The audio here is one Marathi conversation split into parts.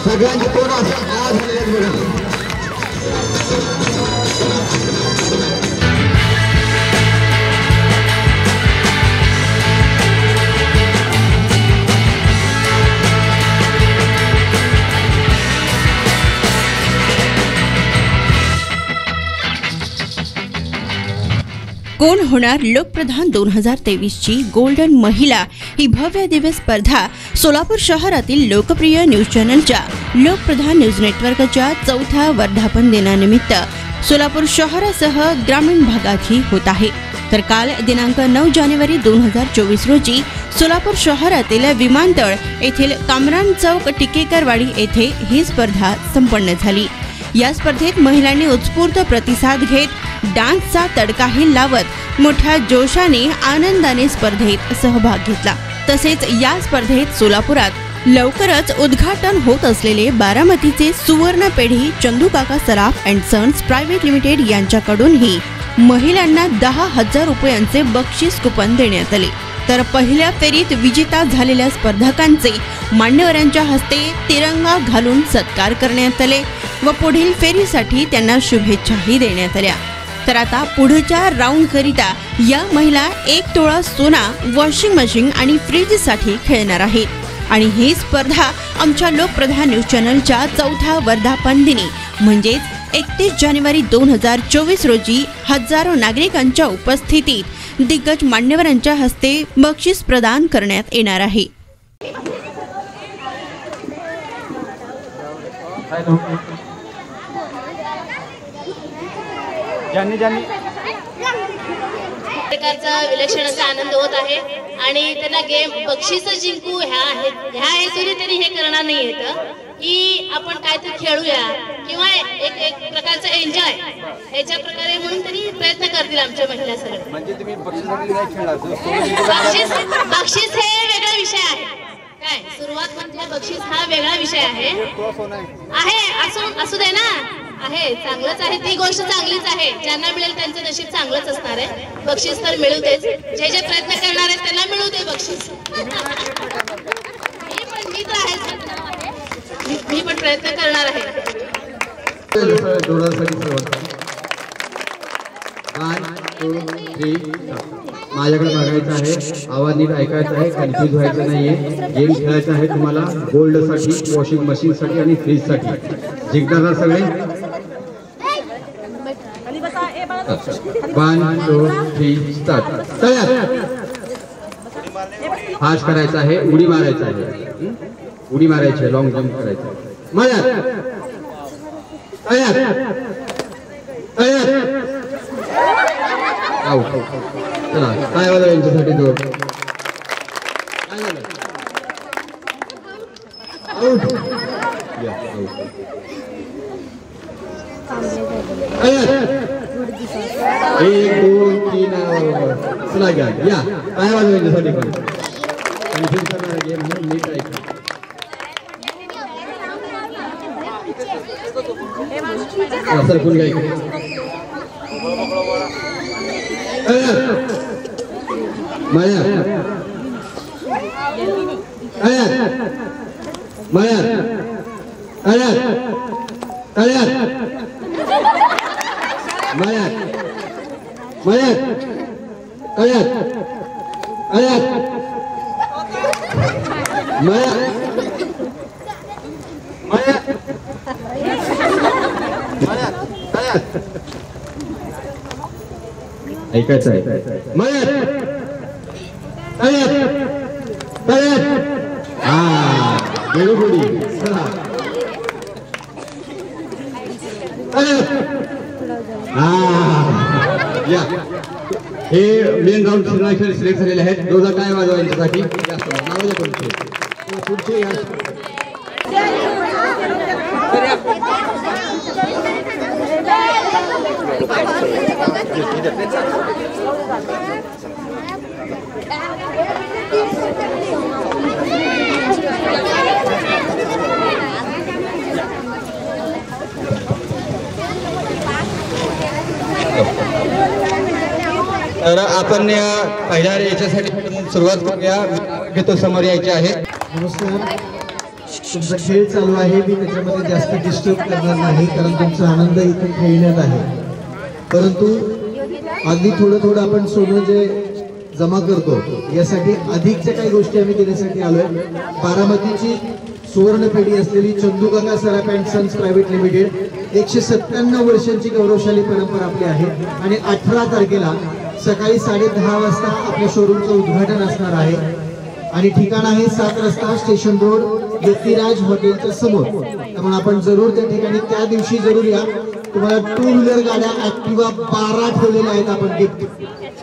सगळ्यांची कोण आज कोण होणार लोकप्रधान 2023 ची गोल्डन महिला ही भव्य दिव्य स्पर्धा सोलापूर शहरातील लोकप्रिय न्यूज चॅनलच्या लोकप्रधान न्यूज नेटवर्कच्या 4थ्या वर्धापन दिनानिमित्त सोलापूर शहरासह ग्रामीण भागातही होत आहे। तर काल दिनांक 9 जानेवारी 2024 रोजी सोलापूर शहरातील विमानतळ येथील कामरान चौक टिकेकरवाडी येथे ही स्पर्धा संपन्न झाली। या स्पर्धेत महिलांनी उत्स्फूर्त प्रतिसाद घेत डान्सचा तडकाही लावत मोठ्या जोशाने आनंदाने स्पर्धेत सहभाग घेतला। तसेच या स्पर्धेत सोलापुरात लवकरच उद्घाटन होत असलेले बारामतीचे सुवर्ण पेढी चंदू काका सराफ अँड सन्स प्रायव्हेट लिमिटेड यांच्याकडूनही महिलांना 10,000 रुपयांचे बक्षीस कुपन देण्यात आले। तर पहिल्या फेरीत विजेता झालेल्या स्पर्धकांचे मान्यवरांच्या हस्ते तिरंगा घालून सत्कार करण्यात आले व पुढील फेरीसाठी त्यांना शुभेच्छाही देण्यात आल्या। तर आता पुढच्या राऊंड करिता या महिला 1 तोळा सोना, वॉशिंग मशीन आणि फ्रीज साठी खेळणार आहेत आणि ही स्पर्धा आमच्या लोकप्रधान न्यूज चॅनलच्या 4थ्या वर्धापन दिनी म्हणजेच 31 जानेवारी 2024 रोजी हजारो नागरिकांच्या उपस्थितीत दिग्गज मान्यवरांच्या हस्ते बक्षीस प्रदान करण्यात येणार आहे। प्रकारचा विलक्षण असा आनंद होत आहे आणि त्यांना गेम बक्षीस जिंकू ह्या हेतूने तरी हे करणार नाही येत की आपण काहीतरी खेळूया किंवा एक प्रकारचा एन्जॉय याच्या प्रकारे म्हणून तरी प्रयत्न करतील आमच्या महिला सगळ्या। म्हणजे तुम्ही बक्षीस हे वेगळा विषय आहे काय, सुरुवात म्हणजे बक्षीस हा वेगळा विषय आहे असू दे ना, आहे चांगलंच आहे, ती गोष्ट चांगलीच आहे, ज्यांना मिळेल त्यांचं नशीब चांगलंच असणार आहे। बक्षीस तर मिळू देच, जे जे प्रयत्न करणार आहेत त्यांना मिळू दे बक्षीस। मी पण प्रयत्न करणार आहे। माझ्याकडे बघायचं आहे, आवाज नीट ऐकायचा आहे, कन्फ्यूज व्हायचं नाहीये। गेम खेळायचा आहे तुम्हाला गोल्ड साठी, वॉशिंग मशीन साठी आणि फ्रीज साठी। जिंकणार सगळे 1 2 3 स्टार्ट। तयार, फास्ट करायचा आहे, उडी मारायचा आहे, उडी मारायची, लॉंग जंप करायचा आहे। तयार तयार तयार, आउट। चला काय वाला यांच्यासाठी जोर, काय झालं, आउट या आउट। तयार 1 2 3 चला घ्या या, काय वाला यांच्यासाठी पण कन्फ्युज करणारा गेम आहे, नीट ऐका। सर कोण गाय माया माया तयार तयार माया माया तयार तयार माया माया माया तयार ऐकायचं आहे। माया तयार तयार, हा वेळोवेळी चला तयार हे मेन राऊंड खेळ सिलेक्ट झालेले आहेत. जोरदार टाळ्या वाजवा यांच्यासाठी. नावाच्या पुढचे या तर आपण पहिल्या याच्यासाठी सुरुवात करूया. घेतो समोर यायचे आहे. नमस्कार. तुमचा खेळ चालू आहे. मी त्याच्यामध्ये जास्त डिस्टर्ब करणार नाही कारण तुमचा आनंद इथे खेळण्यात आहे. परंतु अगदी थोडं थोडं आपण सोनं जे जमा करतो यासाठी अधिकच्या काही गोष्टी आम्ही देण्यासाठी आलोय. बारामतीची सुवर्ण पेढी असलेली चंदूकाका सराफ अँड सन्स प्रायव्हेट लिमिटेड 197 वर्षांची गौरवशाली परंपरा आपली आहे आणि 18 तारखेला सकाळी 10:30 वाजता आपल्या शोरूमचं उद्घाटन असणार आहे आणि ठिकाण आहे 7 रस्ता स्टेशन रोड यतिराज हॉटेलच्या समोर. त्यामुळे आपण जरूर त्या ठिकाणी त्या दिवशी जरूर या. तुम्हाला 2 व्हीलर गाड्या ऍक्टिवा 12 ठेवलेल्या आहेत आपण गिफ्ट.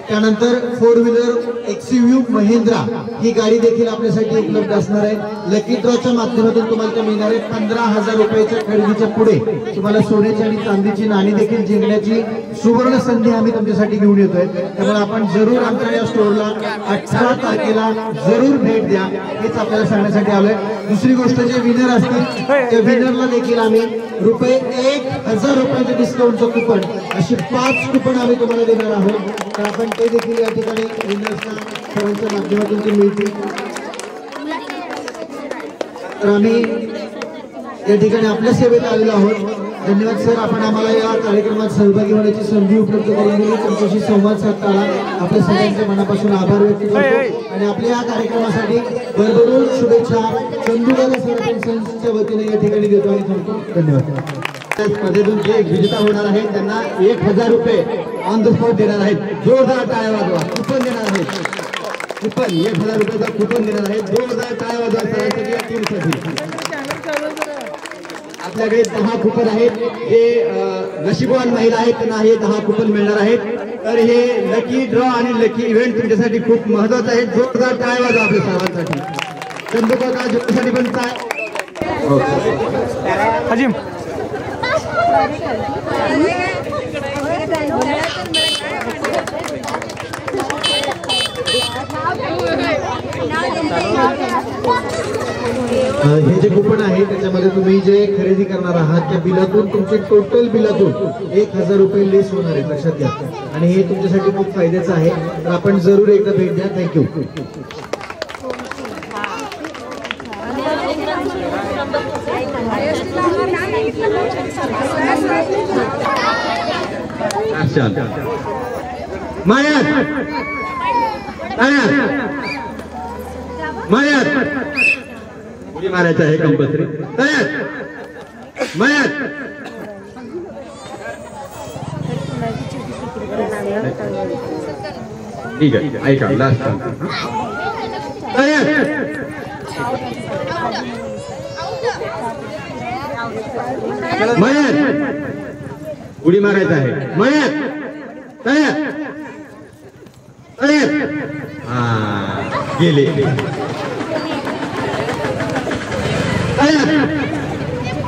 त्यानंतर 4 व्हीलर एक्सयूव्ही महिंद्रा ही गाडी देखील आपल्यासाठी उपलब्ध असणार आहे. लकी ड्रॉच्या माध्यमातून तुम्हाला ते मिळणार आहे. 15,000 रुपयाच्या खरेदीच्या पुढे तुम्हाला सोन्याची आणि चांदीची नाणी देखील जिंकण्याची सुवर्ण संधी आम्ही तुमच्यासाठी घेऊन येतोय. त्यामुळे आपण जरूर आमच्या या स्टोअरला 18 तारखेला जरूर भेट द्या हेच आपल्याला सांगण्यासाठी आलोय. दुसरी गोष्ट जे विनर असतील त्या विनरला देखील आम्ही ₹1,000 रुपयाचे डिस्काउंटचं कुपन अशी 5 कुपन आम्ही तुम्हाला देणार आहोत. तर आपण ते देखील या ठिकाणी विनर्सना सर्वांच्या माध्यमातून ते मिळतील. तर आम्ही या ठिकाणी आपल्या सेवेत आलेलो आहोत. धन्यवाद सर. आपण आम्हाला या कार्यक्रमात सहभागी होण्याची संधी उपलब्ध करून दिली. तुमच्याशी संवाद साधता आला. आपल्या सगळ्यांचे मनापासून आभार व्यक्त करतो आणि आपल्या या कार्यक्रमासाठी भरभरून शुभेच्छा चंदूकाका सराफ अँड सन्सच्या वतीने या ठिकाणी देतो आणि थांबतो. धन्यवाद. स्पर्धेतून जे विजेता होणार आहेत त्यांना 1,000 रुपये ऑन द स्पॉट देणार आहेत. जोरदार टाळ्या वाजवा. कुपन देणार आहेत. कुपन 1,000 रुपयाचा कुपन देणार आहेत. जोरदार टाळ्या वाजवा सरांसाठी या टीमसाठी. आपल्याकडे 10 कुपन आहेत. जे नशीबवान महिला आहेत त्यांना हे 10 कुपन मिळणार आहेत. तर हे लकी ड्रॉ आणि लकी इव्हेंट तुमच्यासाठी खूप महत्वाचं आहे. जोरदार टाळ्या वाजवा आपल्या सर्वांसाठी. चंदूकाका जोरसाठी पण अजिम हे जे कुपन आहे त्याच्यामध्ये तुम्ही जे खरेदी करणार आहात त्या बिलातून तुमचे टोटल बिलातून 1,000 रुपये लेस होणार आहे. लक्षात घ्या आणि हे तुमच्यासाठी खूप फायद्याचं आहे. तर आपण जरूर एकदा भेट द्या. थँक्यू. उडी मारायचं आहे कंपल्सरी. तयार मयात ठीक आहे. ऐका लास्ट तयार मयात उडी मारायचं आहे. मयात तयार तयार गेले.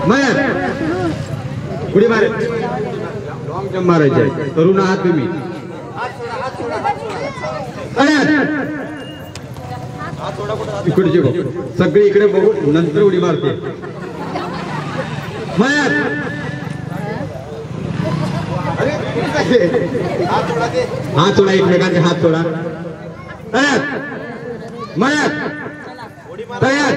मयात उडी मारायची. लॉंग जम्प मारायचे. तरुण आहात तुम्ही. इकडचे बघू सगळे इकडे बघू नंतर उडी मारते. मयात हात सोडा. एकमेकांचे हात सोडा. तयार मयात तयार.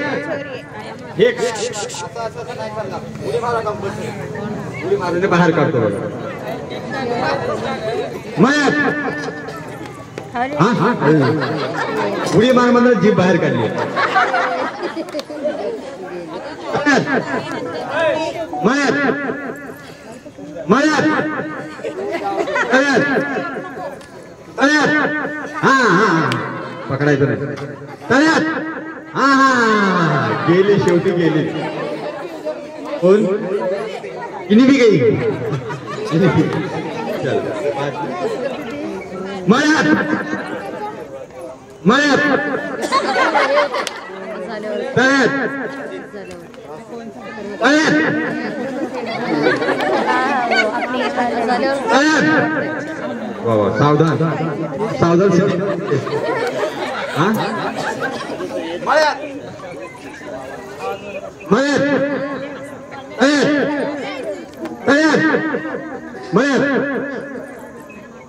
उडी मारून बाहेर काढतो. मयात उडी मार म्हणून जीभ बाहेर काढली. मयात मयात तयार तयार. पकडायचं नाही. तयार. गेले शेवटी गेले. कोण किनी भी गई. मळ्यात मळ्यात तळ्यात तळ्यात वा वा सावधान सावधान हा मळ्यात मळ्यात तळ्यात मळ्यात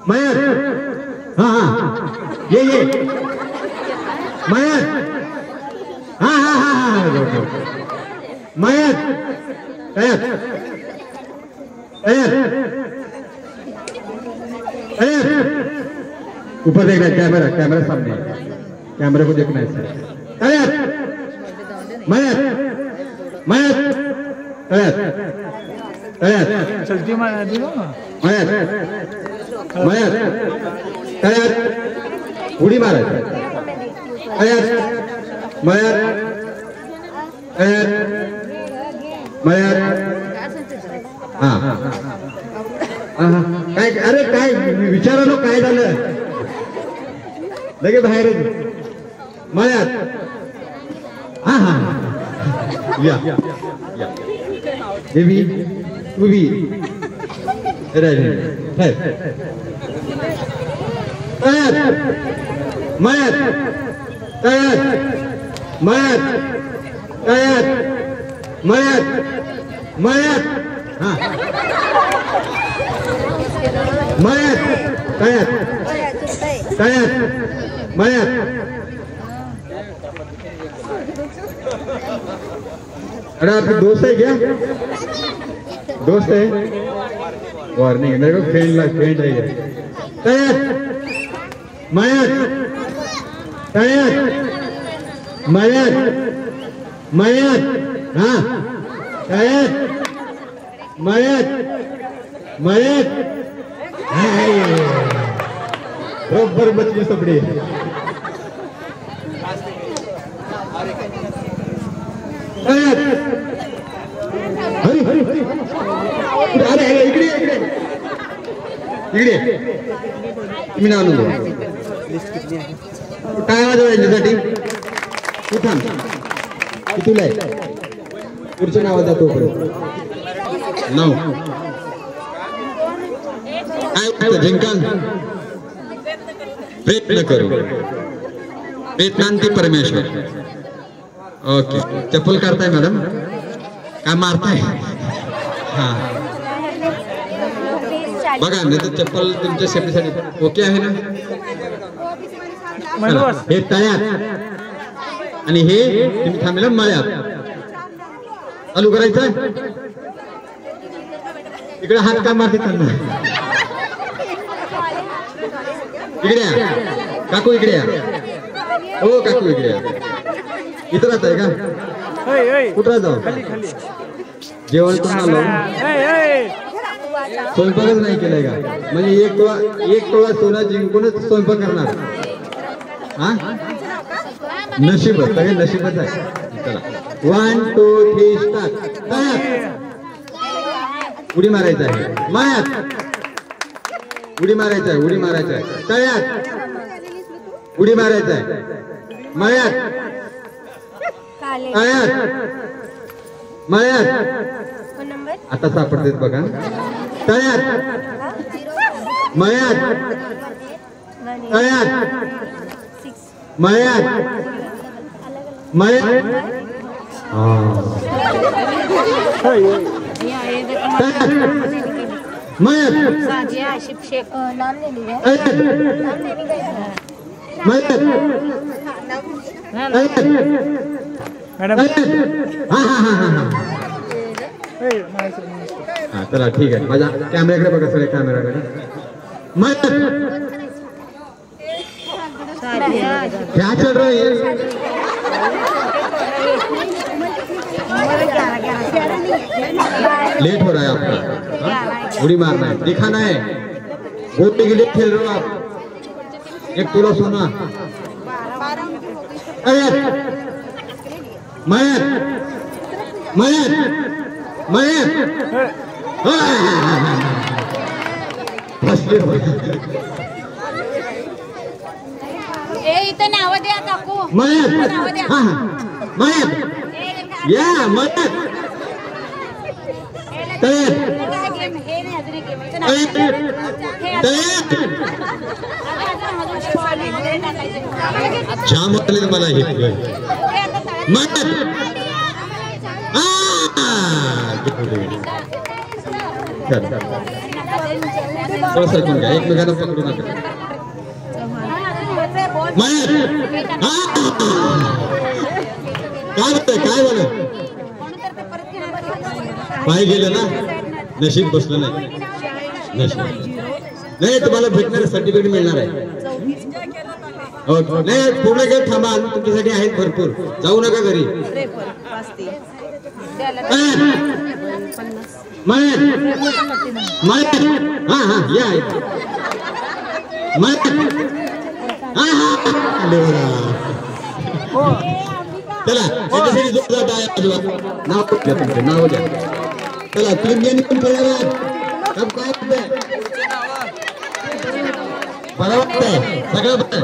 मळ्यात हा हा ये मळ्यात हा हा हा हा मळ्यात तळ्यात ऊपर देखना कैमरा कैमरा सामने कैमरे को देखना है तळ्यात मळ्यात मळ्यात तळ्यात तळ्यात चलती मळ्यात मळ्यात मळ्यात तळ्यात उडी मारायची तळ्यात मळ्यात तळ्यात मळ्यात हा काय अरे काय विचारालो काय झालं लगे बाहेर मळ्यात हा हा या देवी उभी तळ्यात मळ्यात तळ्यात मळ्यात तळ्यात मळ्यात मळ्यात हा मळ्यात तळ्यात तळ्यात मळ्यात अरे आपके दोस्त है क्या दोस्त है वार्निंग है मेरे को फ्रेंड है तळ्यात मळ्यात तळ्यात मळ्यात मळ्यात हा तळ्यात मळ्यात मळ्यात बरोबर बचली सपडी तळ्यात हरी हरी हरी अरे इकडे इकडे इकडे तुम्ही नाव नोंदवा काय आवाज यांच्यासाठी तू थांब कितीला आहे पुढच्या नावाचा तोपर्यंत नाव काय जिंकन प्रयत्न करू प्रयत्नांती परमेश्वर ओके चप्पल काढताय मॅडम काय मारताय हा बघा नाही तर चप्पल तुमच्या सेफ्टीसाठी ओके आहे ना हे तळ्यात आणि हे तुम्ही थांबलेलं मळ्यात चालू करायचं इकडे हात का मारते त्यांना इकडे या काकू इकडे या हो काकू इकडे या इथं राहत आहे का कुठं राहतो जेवण करून आलो स्वयंपाकच नाही केलाय का म्हणजे एक तोळा सोनं जिंकूनच स्वयंपाक करणार हा नशीबच सगळे नशीबच आहे चला 1 2 3 स्टार्ट उडी मारायचं आहे मळ्यात उडी मारायचं आहे उडी मारायचं आहे तळ्यात उडी मारायचं आहे मळ्यात तळ्यात मळ्यात आता सापडतेत बघा तळ्यात मळ्यात तळ्यात मळ्यात मळ्यात मळ्यात हा चला ठीक आहे माझ्या कॅमेऱ्याकडे बघा सगळे कॅमेऱ्याकडे क्या चल रहा है लेट हो रहा है आपका उड़ी मारना है दिखाना है गोटे के लिए खेल रहे हो आप एक तोला सोना मयत मयत मयत फसले इथं नाव द्या काकू. मयत हा मयत या मयत तयत छान वाटले मला हे मयत सरकून घ्या एकमेकांना पकडू नका काय बोल पाय गेलं ना नशीब बसलं नाही नशीब नाही तुम्हाला भेटणार सर्टिफिकेट मिळणार आहे नाही पूर्ण खेळ थांबा तुमच्यासाठी आहेत भरपूर जाऊ नका घरी हा हा या चला त्याच्यासाठी जोरदार टाळ्या नाव द्या तुमचं नाव द्या चला 3 जणी पण खेळणार काय बरं वाटतंय सगळं बरं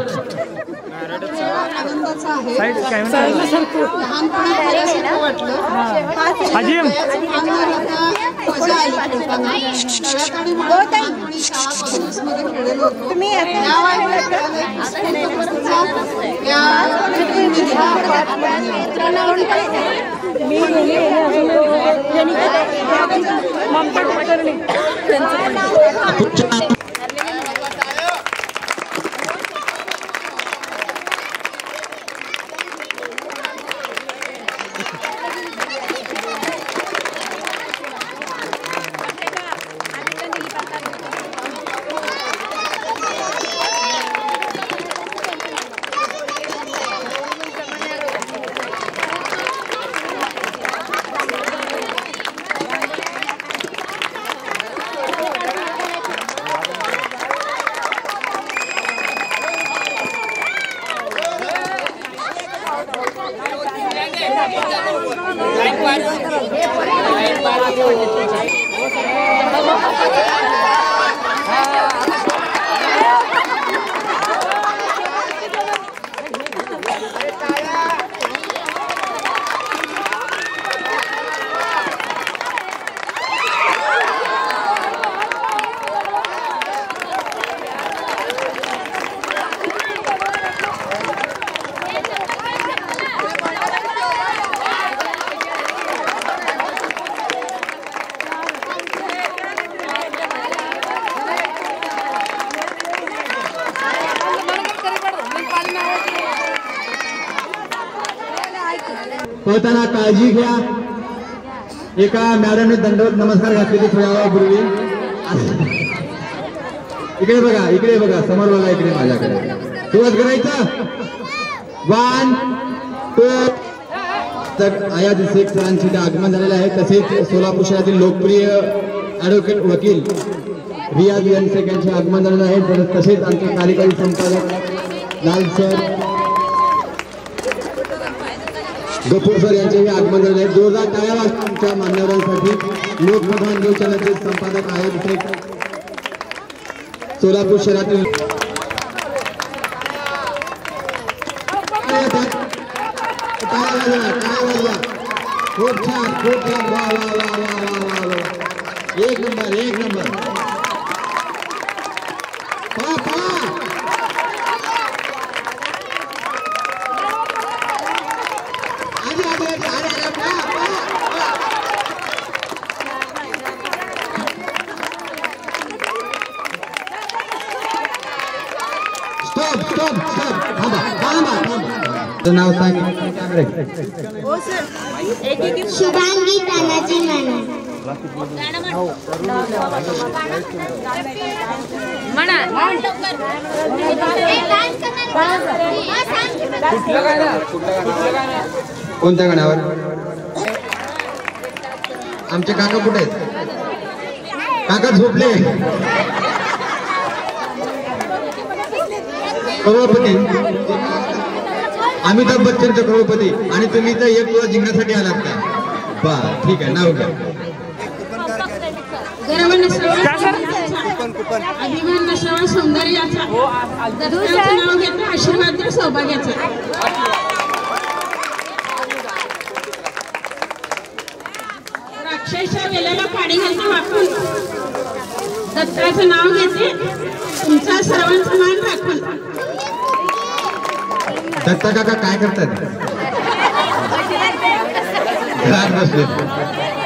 पळताना काळजी घ्या एका मॅडमने दंडवत नमस्कार घातले थोड्या वेळापूर्वी इकडे बघा समोर बघा इकडे माझ्याकडे सुरुवात करायचं 1 2 तर आयात शेख सरांचे आगमन झालेले आहे तसेच सोलापूर शहरातील लोकप्रिय ॲडव्होकेट वकील रियाज शेख यांचे आगमन झालेले आहे तसेच आमचे कार्यकारी संपादक लाल सर गफूर सर यांचेही आगमन झाले आहे जोरदार टाळ्या आमच्या मान्यवरांसाठी लोकप्रधान न्यूज चॅनलचे संपादक आयात शेख सोलापूर शहरातील खूप छान वा एक नंबर स्टॉप थांबा नाव सांग शुभांगी तानाजी माने कोणत्या गाण्यावर आमचे काका कुठे आहेत काका झोपले करोडपती अमिताभ बच्चनचे करोडपती आणि तुम्ही तर 1 तुला जिंकण्यासाठी आलात का बा ठीक आहे नाव घ्या अभिमान नसावा सौंदर्याचा, दत्ताचं नाव घेतो आशीर्वाद द्या सौभाग्याचा. राक्षसाच्या वेळेला पाणी घालतो वाकून, दत्ताचं नाव घेते तुमचा सर्वांचा मान राखून. दत्ता काका काय करतात?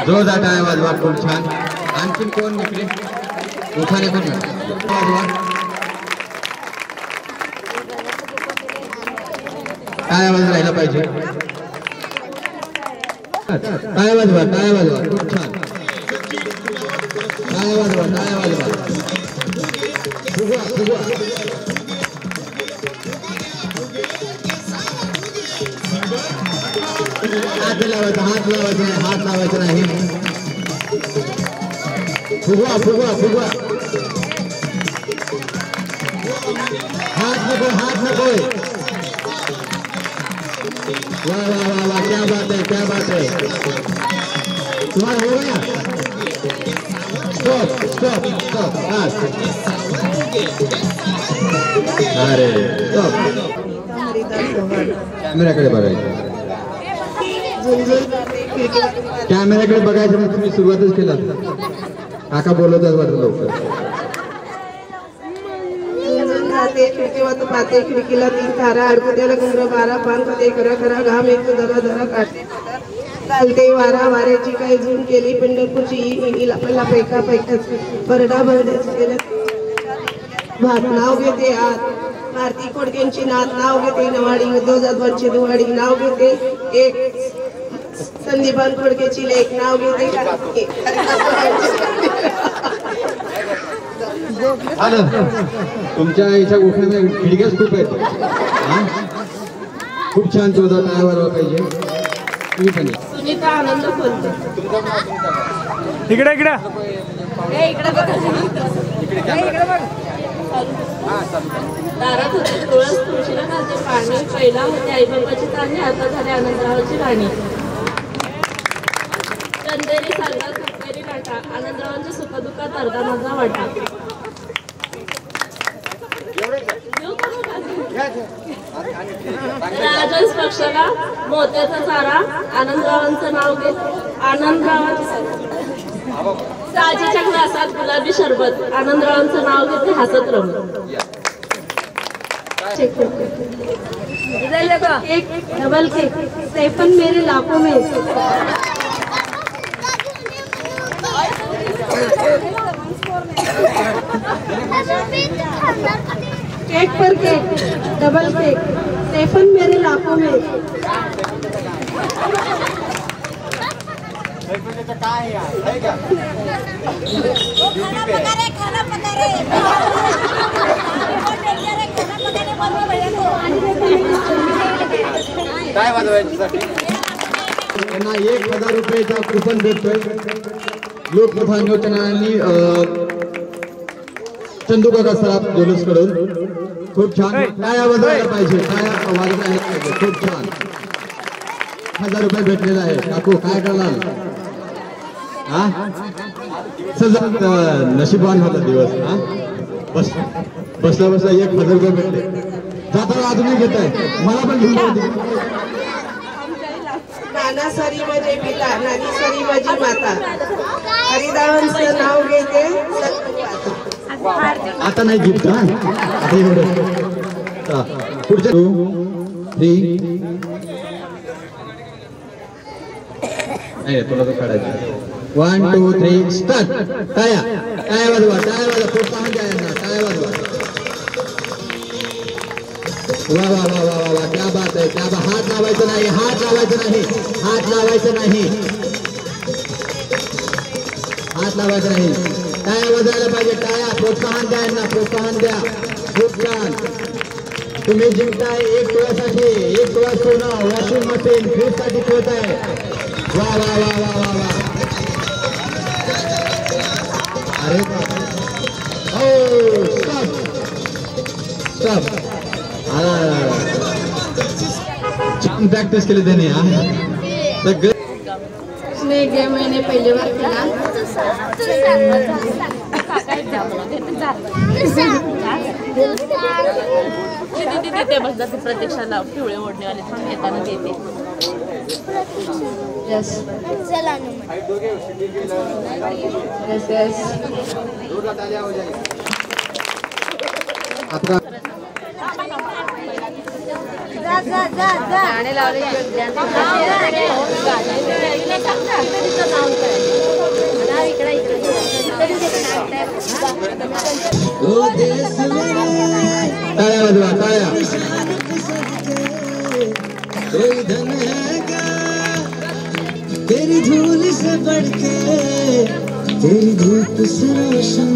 जोरदार टाळ्या वाजवा, खूप छान. आणखीन कोण इकडे उठाने कोण वाजवा, टाळ्या वाजवा राहिला पाहिजे. टाळ्या वाजवा, टाळ्या वाजवा, खूप छान. टाळ्या वाजवा, टाळ्या वाजवा, फुगवा फुगवा. हात लावायचा, हात लावायचा नाही, हात लावायचा नाही. फुगवा फुगवा फुगवा. हात नको, हात नको. वा वा वा वा, क्या बात है, क्या बात है. तुम्हाला हो गया? Stop stop stop. अरे स्टॉप. कॅमेऱ्याकडे बघायचं, कॅमेऱ्याकडे बघायचं. मग तुम्ही सुरुवातच केला. काका बोलवतात वाटतं लवकर. खिडकीवर तो पाते, खिडकीला 3 तारा, अडकुद्याला गुंगर 12 पान पते, करा करा घाम येतो धरा धरा काटे चालते वारा, वाऱ्याची काही झूम केली पंढरपूरची मिनीला पहिला पैका पैकाच बरडा बरड्याच केलं. भात नाव घेते आत मारती कोडक्यांची नात, नाव घेते नवाडी 2000 दुवाडी, नाव घेते एक संदीपान खोडकेची लेख, नाव घेते. तुमच्या याच्या गोठ्यामध्ये खिडक्याच खूप आहेत. खूप छान. जोरदार टाळ्या वाजवा पाहिजे. तुम्ही पण सुनीता आनंद बोलतो. इकडे इकडे दारात होते तुळस, तुळशीला घालते पाणी, पहिला होते आईबाबाची ताणी, आता झाले आनंदरावाची राणी. चंदेरी सारखा सत्तेरी लाटा, आनंदरावांच्या सुखदुःखात अर्धा माझा वाटा. राजहंस पक्षाला मोत्याचा चारा, आनंदरावांचं नाव घेत आनंदरावांचं साजीच्या ग्लासात गुलाबी शरबत, आनंदरावांचं नाव घेते हसत रमत. केक डबल केक, स्टेफन मेरे लाखों में. केक पर केक डबल केक, स्टेफन मेरे लाखों में. काय वाजवायसाठी त्यांना 1000 रुपयाचा कुपन भेटतोय लोकप्रधान योजनांनी चंदूकाका सराफ ज्वेलर्स कडून. खूप छान. टाळ्या वाजवायला पाहिजे, टाळ्या वाजवायला पाहिजे. खूप छान. 1000 रुपये भेटलेला आहे. काकू काय करणार? हा सजा नशीबवान होता दिवस. हा बस बसला बसला 1000 रुपये भेटले. जाताना अजूनही घेत आहे. मला पण घेऊन नाना सरी माझे पिता, नानी सरी माझी माता, हरिदासांचं नाव घेते. आता नाही गिफ्ट. हा आता एवढं. पुढच्या 2 3 नाही तुला तो काढायचं. 1 2 3 स्टार्ट. टाळ्या टाळ्या वाजवा, टाळ्या वाजवा. प्रोत्साहन द्या यांना. टाळ्या वाजवा. वा वा वा वा वा वा, क्या बात आहे, क्या बात. हात लावायचं नाही, हात लावायचं नाही, हात लावायचं नाही, हात लावायचं नाही. टाळ्या वाजवायला पाहिजे. टाळ्या. प्रोत्साहन द्या यांना, प्रोत्साहन द्या. खूप छान. तुम्ही जिंकताय 1 तोळ्यासाठी 1 तोळा सोनं, वॉशिंग मशीन, फ्रीज साठी खेळताय. वा वा वा वा वा वा. अरे स्टॉप स्टॉप. छान प्रॅक्टिस केली त्याने. उसने गेम मैंने पहली बार खेला, ते बस जाते प्रत्यक्षाला पिवळे ओढणेवाले थांब येताना देते. यस यस यस आता गाणे लावले टाळ्या वाजवा टाळ्या. कोई धन है क्या तेरी धूल से बढ़ के, तेरी धूप से रोशन,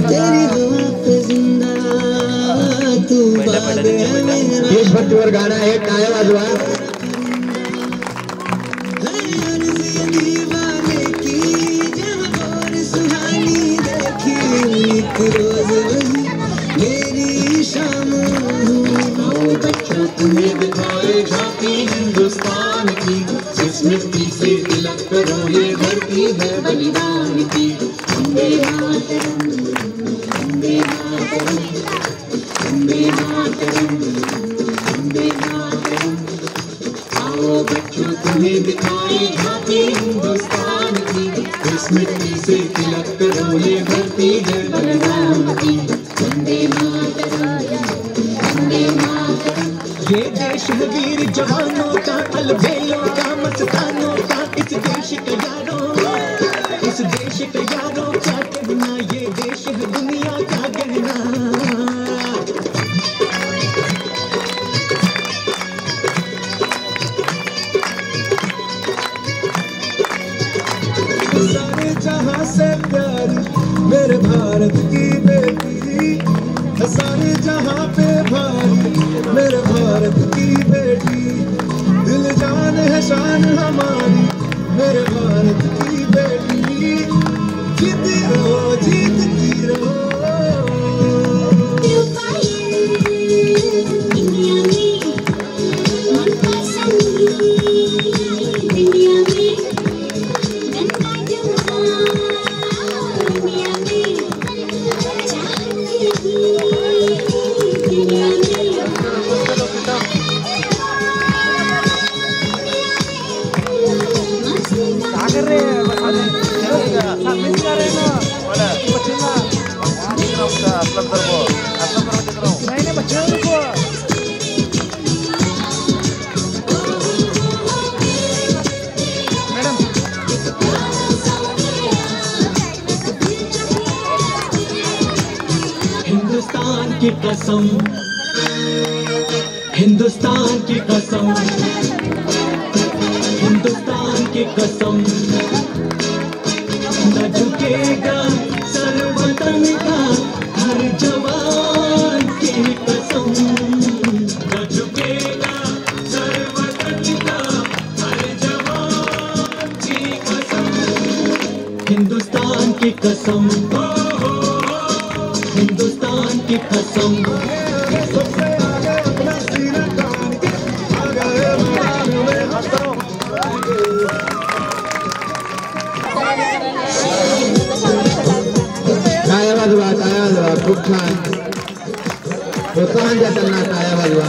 तेरी हवा पे जिंदा तू बाग है मेरा. देशभक्तीवर गाणं आहे, टाळ्या वाजवा. दीवाने की जब और सुहानी देखी, एक रोज वही मेरी शाम. बच्चों तुम्हें दिखाए झांकी हिंदुस्तान की, जिस मिट्टी से तिलक करो ये धरती है बलिदान की. वंदे मातरम, वंदे मातरम, वंदे मातरम, वंदे मातरम. आओ बच्चों तुम्हें दिखाए झांकी हिंदुस्तान की, जिस मिट्टी से तिलक करो ये धरती है बलिदान की. वंदे मातरम, वंदे मातरम. ये देश है वीर जवानों का, अलबेलों का, मस्तानों का. इस देश का यारों, इस देश का यारों क्या कहना, ये देश है दुनिया का गहना. सारे जहां से प्यारी मेरे भारत की बेटी, सारे जहां पे भारी मेरे भारत की बेटी. दिल जान है शान हमारी मेरे भारत की बेटी. जीती रहो जीतती रहो. हिंदुस्तान की कसम, हिंदुस्तान की कसम, हिंदुस्तान की कसम. न झुकेगा सर वतन का हर जवान की कसम. न झुकेगा सर वतन का हर जवान की कसम. हिंदुस्तान की कसम, हिंदुस्तान की कसम. सबसे आगे अपना सीना तान के आ गए मैदान में. टाळ्या वाजवा टाळ्या वाजवा. खूप छान प्रोत्साहन द्या त्यांना. टाळ्या वाजवा.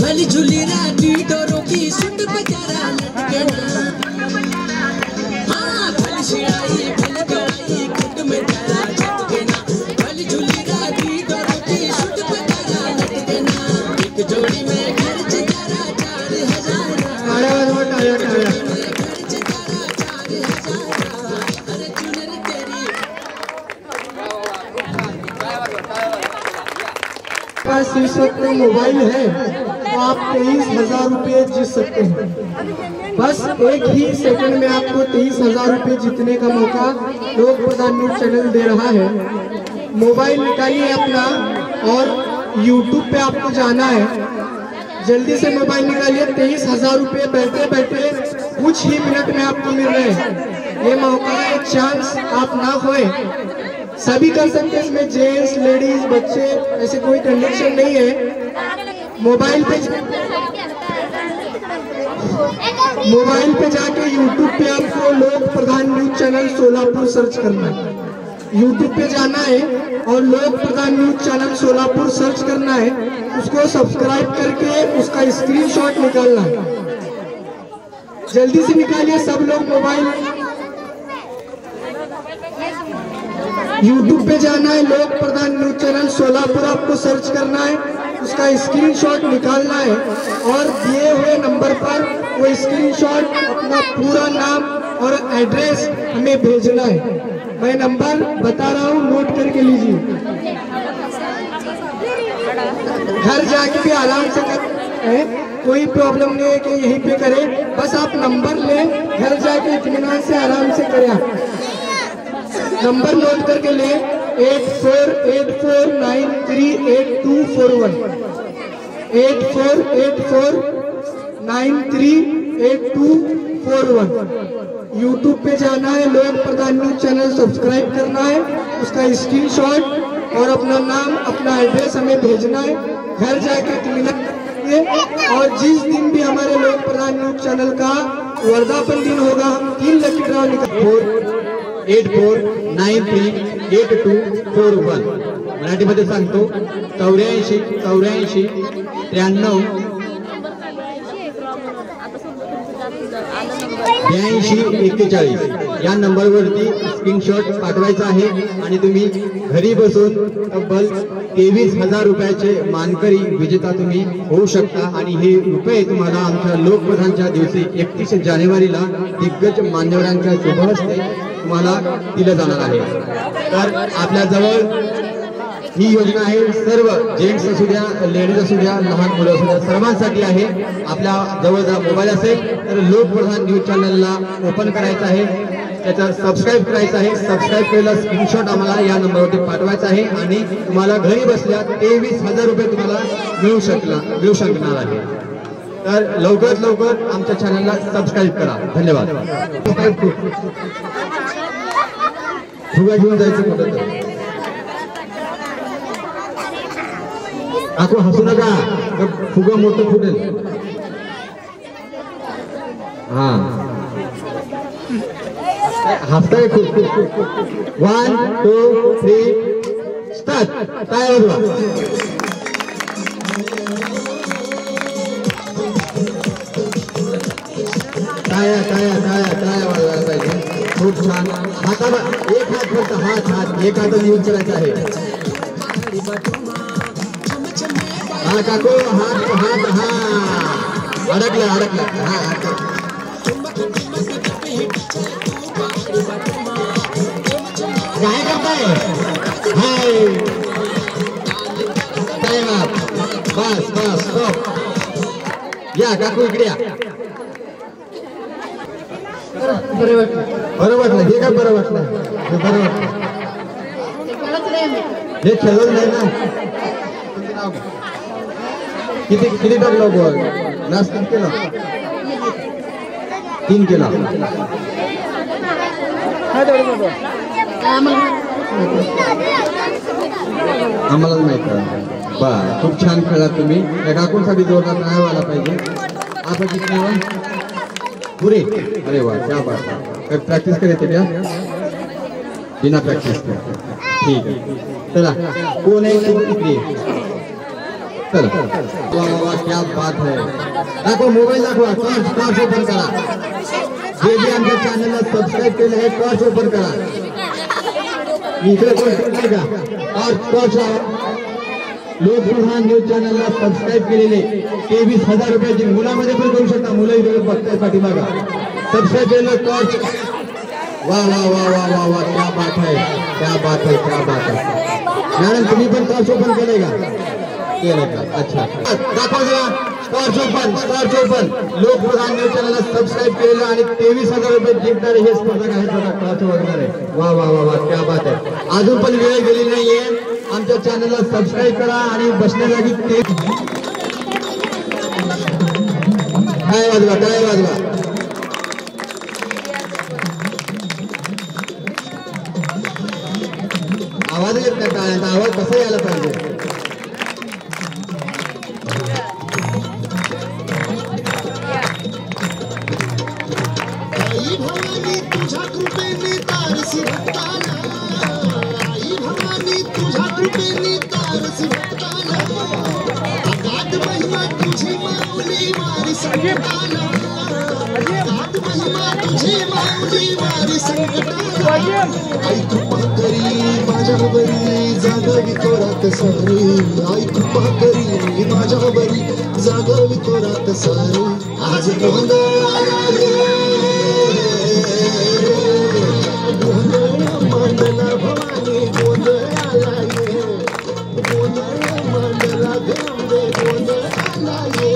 भली झूली राती डोरों की सुट बजारा लटके ना. हाँ भली शिराई भली कड़ाई खुद में जरा झटके ना. भली झूली राती डोरों की सुट बजारा लटके ना. एक जोड़ी में खर्च जरा 4000. टाळ्या वाजवा टाळ्या टाळ्या. खर्च जरा 4000. अरे चुनर तेरी पास इस वक्त मोबाइल है तो आप 23,000 रुपये जीत सकते हैं। बस एक ही सेकंड में आपको 23,000 रुपये जीतने का मौका लोक प्रधान न्यूज चैनल दे रहा है। मोबाइल निकालिए अपना और YouTube पे आपको जाना है। जल्दी से मोबाइल निकालिए। 23,000 रुपये बैठे बैठे कुछ ही मिनट में आपको मिल रहे हैं। ये मौका है, चांस आप ना खोए। सभी कर सकते हैं इसमें, जेंट्स लेडीज बच्चे, ऐसे कोई कंडीशन नहीं है। मोबाइल पे जाके YouTube पे आपको लोक प्रधान न्यूज चैनल सोलापुर सर्च करना है। YouTube पे जाना है और लोक प्रधान न्यूज चैनल सोलापुर सर्च करना है। उसको सब्सक्राइब करके उसका स्क्रीनशॉट निकालना है। जल्दी से निकालिए सब लोग मोबाइल। YouTube पे जाना है, लोक प्रधान न्यूज चैनल सोलापुर आपको सर्च करना है, उसका स्क्रीनशॉट निकालना है और दिए हुए नंबर पर वो स्क्रीनशॉट अपना पूरा नाम और एड्रेस हमें भेजना है। मैं नंबर बता रहा हूँ, नोट करके लीजिए। घर जाके भी आराम से है, कोई प्रॉब्लम नहीं है कि यहीं पे करें। बस आप नंबर लें, घर जाके इत्मीनान से आराम से करें। नंबर नोट करके ले 8484938241 8484938241। YouTube पे जाना है, लोक प्रधान न्यूज चैनल सब्सक्राइब करना है, उसका स्क्रीनशॉट और अपना नाम अपना एड्रेस हमें भेजना है। घर जाके इत्मीनान और जिस दिन भी हमारे लोक प्रधान न्यूज चैनल का वर्धापन दिन होगा, हम 3 लकी ड्रॉ निकाल 84938241। मराठीमध्ये सांगतो 84 84 93 82 41 या नंबरवरती स्क्रीनशॉट पाठवायचा आहे आणि तुम्ही घरी बसून तब्बल 23,000 रुपयाचे मानकरी विजेता तुम्ही होऊ शकता। आणि हे रुपये तुम्हाला आमच्या लोकप्रधानच्या दिवशी 31 जानेवारीला दिग्गज मान्यवरांच्या शुभहस्ते तुम्हाला दिलं जाणार आहे। तर आपल्या जवळ ही योजना आहे, सर्व जेंट्स असू द्या, लेडीज असू द्या, लहान मुलं असू द्या, सर्वांसाठी आहे। आपल्या जवळ जर मोबाईल असेल तर लोकप्रधान न्यूज चॅनलला ओपन करायचं आहे, त्याचा सबस्क्राईब करायचं आहे। सबस्क्राईब केलेला स्क्रीनशॉट आम्हाला या नंबरवरती पाठवायचा आहे आणि तुम्हाला घरी बसल्या 23,000 रुपये तुम्हाला मिळू शकणार आहे। तर लवकरात लवकर आमच्या चॅनलला सबस्क्राईब करा। धन्यवाद। फुगा घेऊन जायचं कुठं तर आपण हसू नका, फुगा मोठं फुटेल। हा हसताय खूप। 1 2 3 स्टार्ट। टायर वाजवा। टाया टाया टाया टाया वाजवायला पाहिजे। खूप छान। हाताला एक हात फक्त, हात एक हातात यूज करायचा आहे। हा काकू, हात हा अडकला हा काय करताय? हाय टाइम अप। Bus stop. या काकू इकडे या। बरं वाटलं हे काय बरं वाटलं? हे बरं वाटलं, हे खेळत नाही ना। किती टाकलं बॉल? लास्ट 3 केला, 3 केला। आम्हालाच माहित आहे। बरं, खूप छान खेळला तुम्ही। त्या काकूंसाठी जोरदार टाळ्या व्हायला पाहिजे। आपण किती पुरे? अरे वाह, क्या बात है। प्रॅक्टिस करायची क्या? बिना प्रॅक्टिस के? ठीक आहे, चला। कोण आहे इकडे? चला। वाह, क्या बात है। दाखवा मोबाईल, दाखवा। टॉर्च ओपन करा। जे आमच्या चॅनलला सबस्क्राईब केलं आहे टॉर्च ओपन करा। इकडे कोण का? टॉर्च लावा। लोकप्रधान न्यूज चॅनलला सबस्क्राईब केलेले 23,000 रुपयाची मुलामध्ये पण करू शकता। मुलं इकडे बघताय पाठीमागा। सबस्क्राईब केलं टॉर्च। वाह वाह वाह वाह वाह वाह, क्या बात है, क्या बात है, क्या बात है। मॅडम तुम्ही पण टॉर्च ओपन केलंय का? केलं का? अच्छा दाखवा जरा. स्टार 54 लोकप्रधान न्यूज चॅनलला सबस्क्राईब केलेलं आणि 23,000 रुपये जिंकणारे हे स्पर्धक आहेत बघा. टॉर्च वाजवणारे. वा वा वा वा, क्या बात आहे. अजून पण वेळ गेली नाहीये. आमच्या चॅनलला सबस्क्राईब करा आणि बसण्या जागी काय वाजवा, काय वाजवा. आवाज येत नाही टाळ्यांचा. आवाज कसा यायला पाहिजे. आई भवानी तुझ्या कृपेने तारसी भक्ताला, आई भवानी तुझ्या कृपेने तारसी भक्ताला, अगाध महिमा तुझी माऊली वारी संकटाला, अगाध महिमा तुझी माऊली वारी संकटाला. आई कृपा करी माझ्या बरी जागावी तोरात सारी, आई कृपा करी माझ्या बरी जागावी तोरात सारी. आज गोंधळ मांडला भवानी गोंधळाला ये, गोंधळ मांडला गंगे गोंधळाला ये.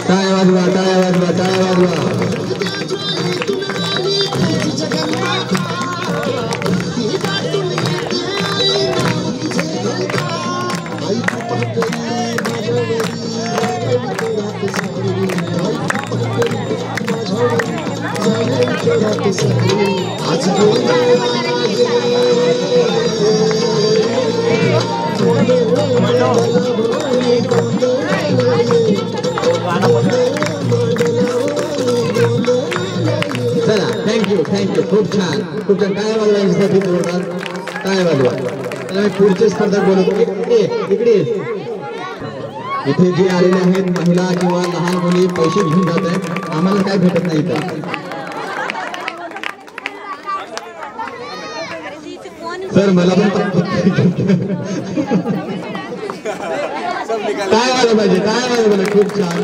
टाळ्या वाजवा, टाळ्या वाजवा, टाळ्या वाजवा. आज गोंधळ चला, थँक्यू. खूप छान, खूप छान. काय वाजवा यांच्यासाठी जोरदार काय वाजवा. त्याला मी पुढचे स्पर्धक बोलतो. इकडे इथे जे आलेले आहेत महिला किंवा लहान मुली पैसे घेऊन जात आहेत. आम्हाला काय भेटत नाही इथं. सर मला पण काय व्हायला पाहिजे, काय व्हायला पाहिजे. खूप छान.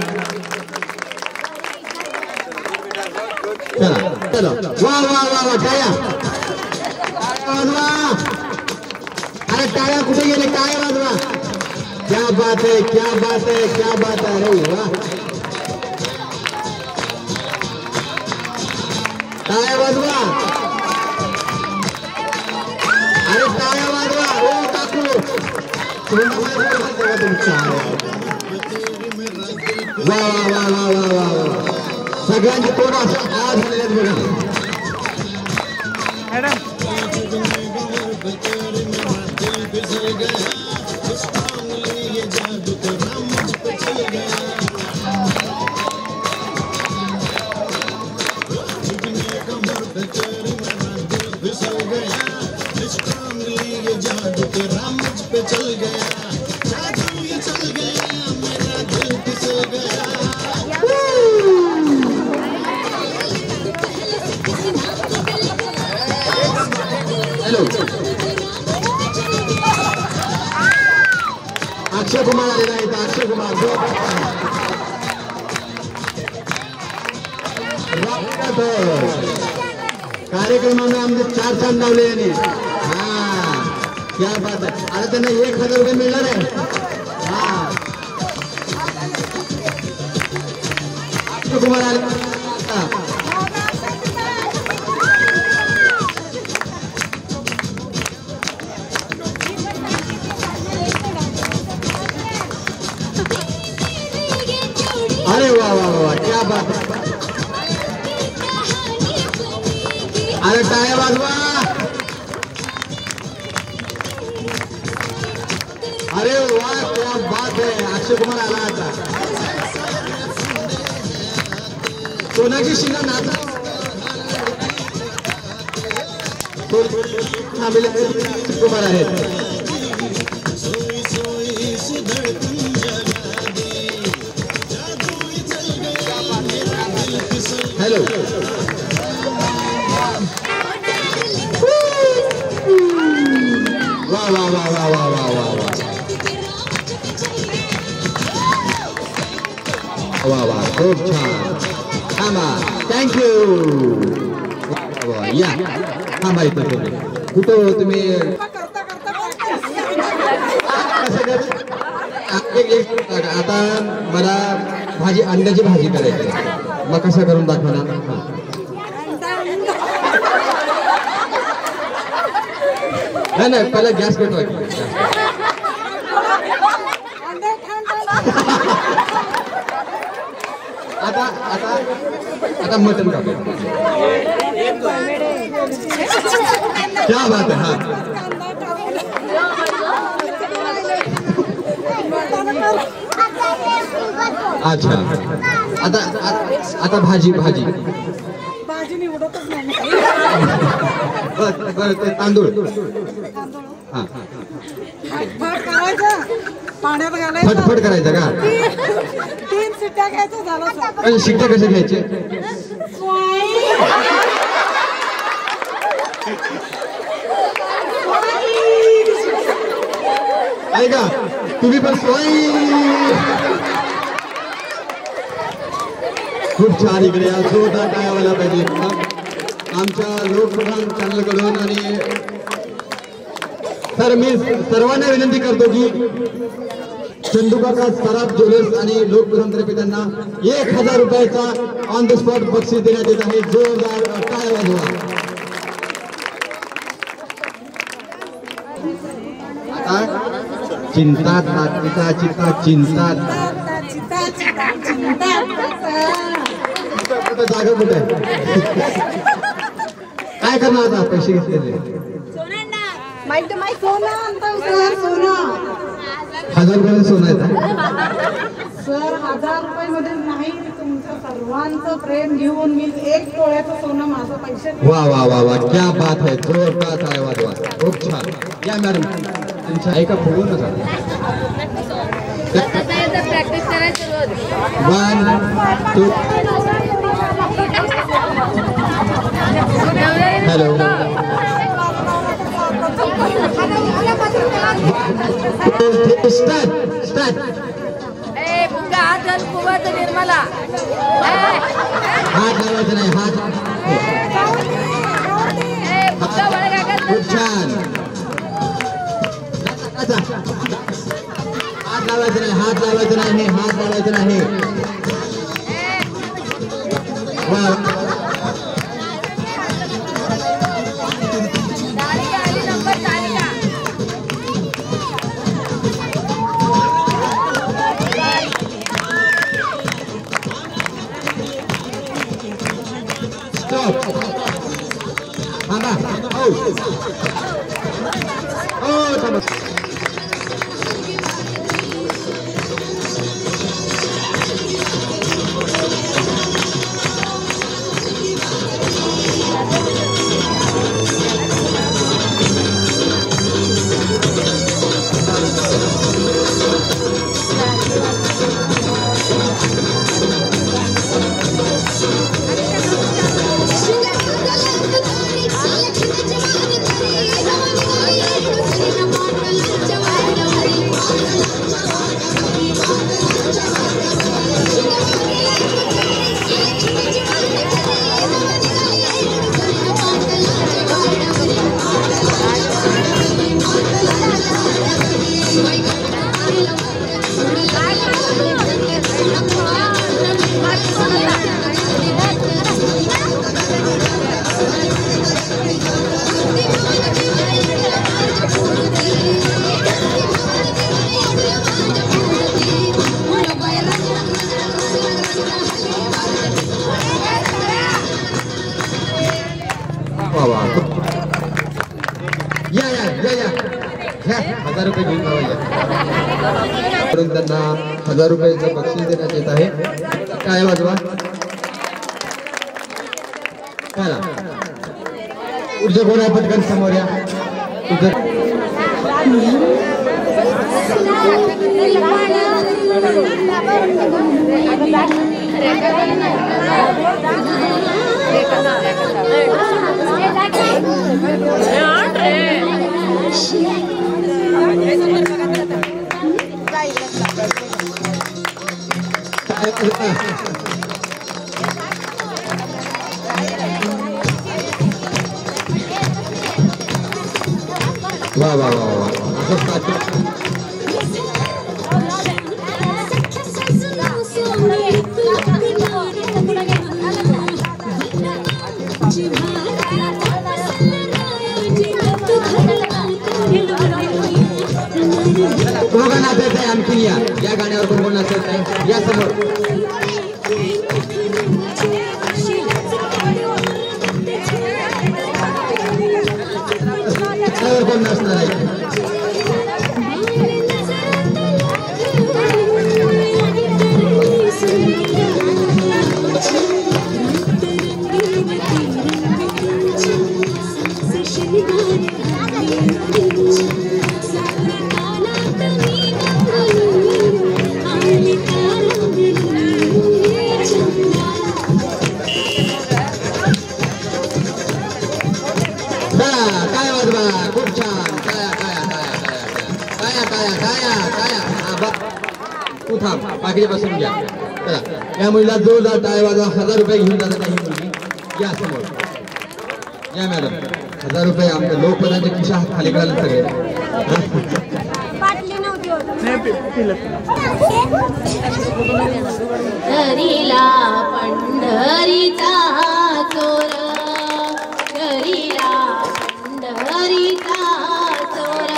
चला चलो, वा वा वा वा. टाळ्या वाजवा. अरे टाळ्या कुठे गेले. टाळ्या वाजवा. क्या बात है, क्या बात है, क्या बात है. अरे वाह. टाळ्या वाजवा. अरे टाळ्या वाजवा. ओ काकू वा वा वा वा वा वा. सगळ्यांचे तोंड असं आज झालेले आहेत बघा. अक्षय कुमार आलेला आहे. अक्षय कुमार कार्यक्रमाने आमचे 4 चांद लावले यांनी. हा क्या बात आहे. आता त्यांना 1,000 रुपये मिळणार आहे. हा अक्षय कुमार आले. अरे वाह वाह वाह, क्या बात है. अरे टाळ्या वाजवा. अरे वाह, क्या बात है. अक्षय कुमार आला आता. सोनाक्षी सिन्हा नाच थांबले कुमार आहेत. हॅलो वा वा वा वा वा वा वा वा वा खूप छान थांबा थँक्यू या थांबा इथं तुम्ही कुठं तुम्ही आता मला भाजी अंड्याची भाजी करायची मग कसं करून दाखवणार नाही पहिला गॅस पेटवायचा आता आता आता मटन कापू क्या बात है हाँ अच्छा आता आता भाजी भाजी बरं ते तांदूळ हा पाण्यात घालायचं फटफट करायचं का 3 शिट्ट्या घ्यायचं झालं शिट्ट्या कशा घ्यायचे ऐका तुम्ही पण खूप छान इकडे जोरदार टाळ्या व्हायला पाहिजे आमच्या लोकप्रधान चॅनल कडून आणि तर मी सर्वांना विनंती करतो की चंदूकाका सराफ ज्वेलर्स आणि लोकप्रधान तर्फे त्यांना 1000 रुपयाचा ऑन द स्पॉट बक्षीस देण्यात येत आहे जोरदार टाळ्या वाजवा चिंता चिता चिता चिंता कुठं जागा कुठे काय करणार आता पैसे घेतलेले 1000 रुपये सोनं आहे सर 1000 रुपये मध्ये नाही तुमचं सर्वांचं प्रेम घेऊन मी 1 तोळ्याचं सोनं माझं पैसे वा वा वा वा क्या बात है जोरदार टाळ्या वाजवा खूप छान या मॅडम तुमच्या ऐका फुगून नका प्रॅक्टिस करायची 1 2 हॅलो स्टार्ट स्टार्ट हात घाल फुगायचं निर्मला हात लावायचा नाही हात खूप छान हात लावायचं नाही हात लावायचं नाही हात लावायचं नाही या या या या 1000 रुपये घेऊन जाऊया त्यांना 1000 रुपयाचं बक्षीस देण्यात येत आहे काय वाजवा चला पुढचं कोण आहे पटकन समोर या वाह वाह वाह वाह कोण नाचत आहे आणखी या गाण्यावर कोण नाचत आहे या समोर कोण नाचणार आहे बाकी बसून घ्या चला या मुलीला जोरदार टाळ्या वाजवा 1000 रुपये घेऊन जातात ही मुलगी या समोर या मॅडम 1000 रुपये आमच्या लोकप्रधानच्या खिशा हात खाली करायला सगळे दरीला पंढरीचा चोर दरीला पंढरीचा चोर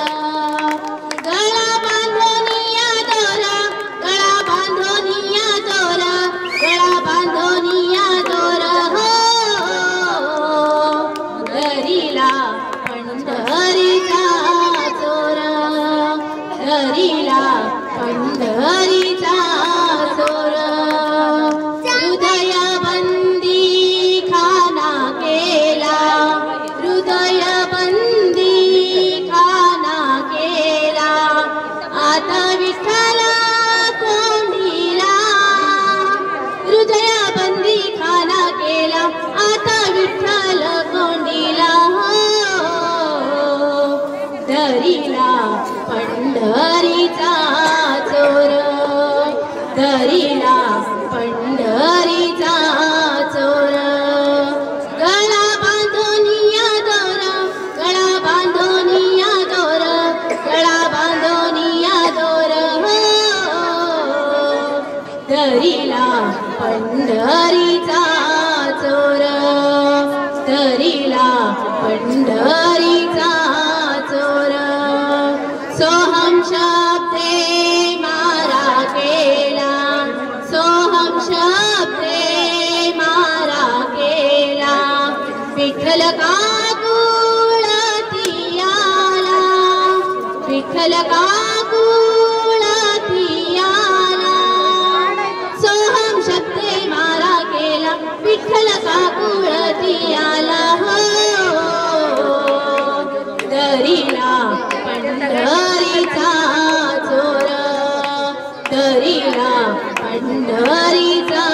गळा बांधोनिया दोरा गळा बांधोनिया दोरा गळा बांधोनिया दोरा हो दरीला पंढरीचा चोर दरीला पंढरीचा चोर हृदय बंदी खाना केला हृदय बंदी खाना केला आता विठ्ठला कोंडीला हृदय बंदी खाना केला आता विठ्ठल कोंडीला दरीला पंढरीचा चोर दरीला पंढरीचा चोर गळा बांधोनिया दोरा गळा बांधोनिया दोर गळा बांधोनिया दोर दरीला पंढरीचा चोर दरीला पंढरीचा चोर सोहम शब्दे मारा केला सोहम शब्दे मारा केला विठ्ठल का गुळती आला विठ्ठल का गुळती आला सोहम शब्दे मारा केला विठ्ठल का गुळती आला हो दरीला पंढरीचा चोर दरीला पंढरीचा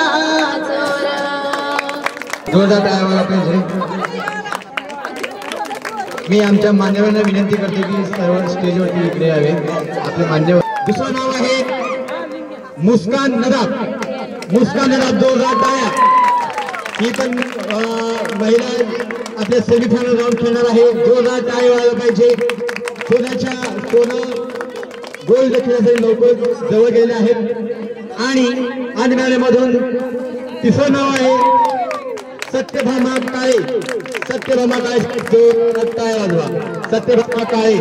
चोर जोरदार टाळ्या वाजवा पाहिजे मी आमच्या मान्यवरांना विनंती करते की सर्व स्टेजवरती इकडे यावे आपले मान्यवर दुसरं नाव आहे मुस्कान नदाब मुस्कान नदाब जोरदार टाळ्या ही पण महिला आपल्या सेमीफायनल राऊंड खेळणार आहे जोरदार टाळ्या वाजवा पाहिजे सोनं गोल्ड खेळण्यासाठी लवकर जवळ गेले आहेत आणि आणण्यामधून तिसरं नाव आहे सत्यभामा काळे सत्यभामा काळे जोरदार टाळ्या वाजवा सत्यभामा काळे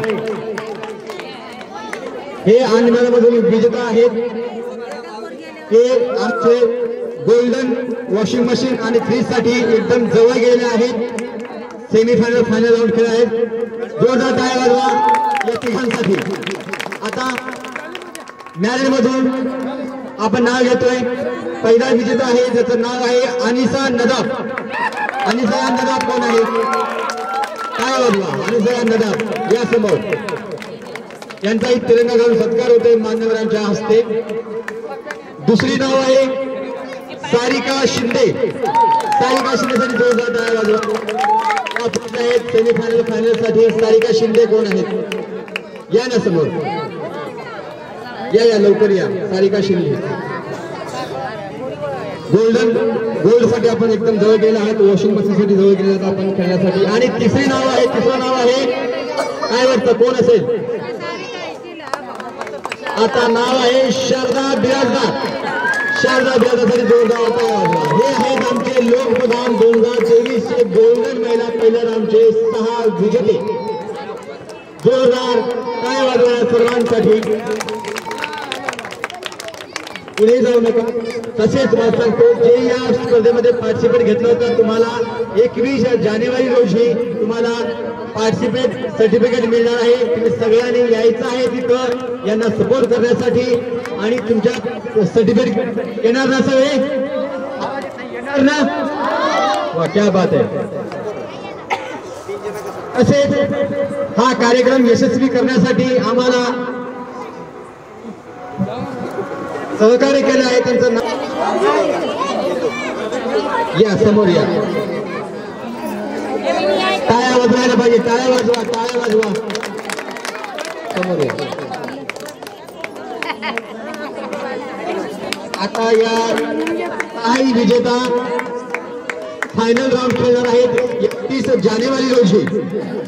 हे आणण्यामधून विजेता आहेत हे आमचे गोल्डन वॉशिंग मशीन आणि फ्रीज साठी एकदम जवळ गेले आहेत सेमीफायनल फायनल राऊंड खेळ आहेत जोरदार टाळ्या वाजवा या तिघांसाठी आता मॅरेड मधून आपण नाव घेतोय पहिला विजेता आहे ज्याचं नाव आहे अनिसा नदाब अनिसा नदाब कोण आहे टाळ्या वाजवा अनिसा नदाब या समोर यांचाही तिरंगा घालून सत्कार होतोय मान्यवरांच्या हस्ते. दुसरी नाव आहे सारिका शिंदे. सारिका शिंदेसाठी जोरदार टाळ्या वाजवा. सेमीफायनल फायनल साठी सारिका शिंदे कोण आहेत? या ना समोर, या लवकर या. सारिका शिंदे गोल्ड साठी आपण एकदम जवळ गेला आहात. वॉशिंग मशीन साठी जवळ गेला आहात आपण खेळण्यासाठी. आणि तिसरं नाव आहे काय वाटतं कोण असेल? आता नाव आहे शारदा बिराजदार. शारदा बिराजदारसाठी जोरदार टाळ्या वाजवा. हे आहेत आमचे लोकप्रधान 2023 चे गोल्डन महिला पहिल्या राऊंडचे 6 विजेते. जोरदार टाळ्या वाजवा सर्वांसाठी. पुढे जाऊ नका. तसेच मला सांगतो जे या स्पर्धेमध्ये पार्टिसिपेट घेतलं होतं तुम्हाला 21 जानेवारी रोजी तुम्हाला पार्टिसिपेट सर्टिफिकेट मिळणार आहे. तुम्ही सगळ्यांनी यायचं आहे तिथं यांना सपोर्ट करण्यासाठी आणि तुमच्या सर्टिफिकेट येणार ना सगळे? येणार ना? वा क्या बात आहे. तसेच हा कार्यक्रम यशस्वी करण्यासाठी आम्हाला सहकार्य केलं आहे. त्यांचं नाव या समोर या. टाळ्या वाजवायला पाहिजे. टाळ्या वाजवा, टाळ्या वाजवा. समोर या. आता या काही विजेता फायनल राऊंड खेळणार आहेत 31 जानेवारी रोजी.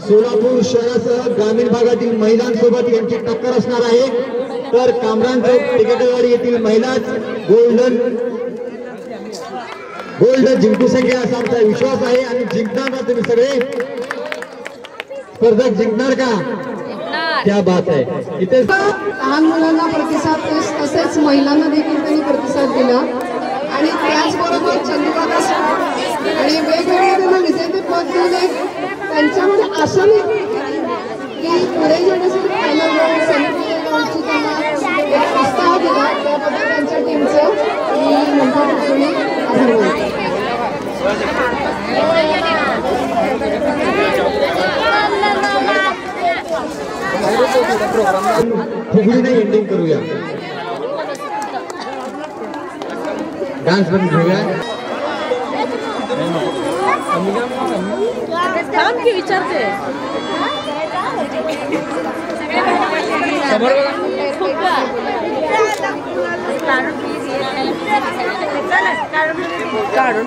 सोलापूर शहरासह ग्रामीण भागातील महिलांसोबत यांची टक्कर असणार आहे. तर कामरान चौक टिकेटवाडी येथील महिलाच गोल्ड जिंकू शकेल असा आमचा विश्वास आहे. आणि जिंकणार ना तुम्ही सगळे? स्पर्धक जिंकणार का? क्या बात आहे. इथे लहान मुलांना प्रतिसाद तसेच महिलांना देखील त्यांनी प्रतिसाद दिला. आणि त्याचबरोबर चंद्रकांत आणि वेगवेगळे त्यांना विजेते पद दिले. त्यांच्यामध्ये आशा नाही की पुढे जाण्यासाठी फायनल राऊंड सेमीफायनल राऊंडची त्यांना उत्साह दिला. त्याबद्दल त्यांच्या टीमचं मी मनपूर्वकपणे आभार मानते. फुगडीने एंडिंग करूया. डान्स पण घेऊया. विचारते काढून